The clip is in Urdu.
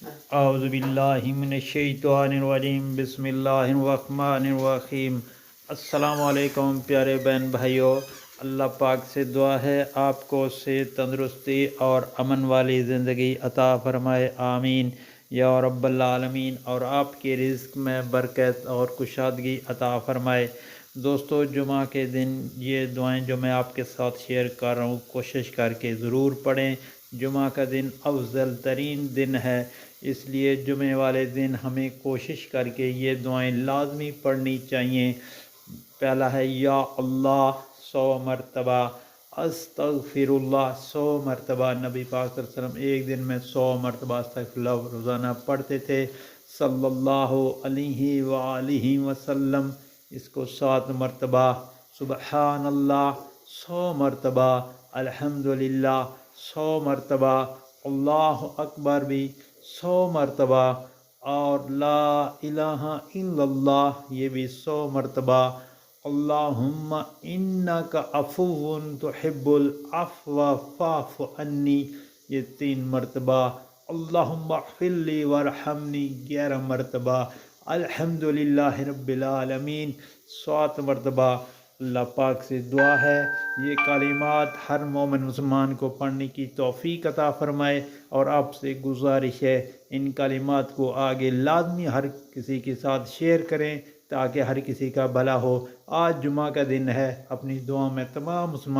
اعوذ باللہ من الشیطان الرجیم، بسم اللہ الرحمن الرحیم۔ السلام علیکم پیارے بہن بھائیوں، اللہ پاک سے دعا ہے آپ کو صحت، تندرستی اور امن والی زندگی عطا فرمائے، آمین یا رب العالمین، اور آپ کے رزق میں برکت اور کشادگی عطا فرمائے۔ دوستو، جمعہ کے دن یہ دعائیں جو میں آپ کے ساتھ شیئر کر رہا ہوں، کوشش کر کے ضرور پڑھیں۔ جمعہ کا دن افضل ترین دن ہے، اس لیے جمعے والے دن ہمیں کوشش کر کے یہ دعائیں لازمی پڑھنی چاہیے۔ پہلا ہے یا اللہ 100 مرتبہ، استغفر اللہ 100 مرتبہ۔ نبی پاک صلی اللہ علیہ وسلم ایک دن میں 100 مرتبہ استغفر اللہ روزانہ پڑھتے تھے، صلی اللہ علیہ وآلہ وسلم۔ اس کو 7 مرتبہ سبحان اللہ، 100 مرتبہ الحمدللہ، 100 مرتبہ اللہ اکبر بھی 100 مرتبہ، اور لا الہ الا اللہ یہ بھی 100 مرتبہ۔ اللہم انک عفو تحب العفو فاعف عنی یہ 3 مرتبہ۔ اللہم اغفر لی وارحمنی 11 مرتبہ۔ الحمدللہ رب العالمین 7 مرتبہ۔ اللہ پاک سے دعا ہے یہ کلمات ہر مومن مسلمان کو پڑھنے کی توفیق عطا فرمائے، اور آپ سے گزارش ہے ان کلمات کو آگے لازمی ہر کسی کے ساتھ شیئر کریں تاکہ ہر کسی کا بھلا ہو۔ آج جمعہ کا دن ہے، اپنی دعا میں تمام مسلمان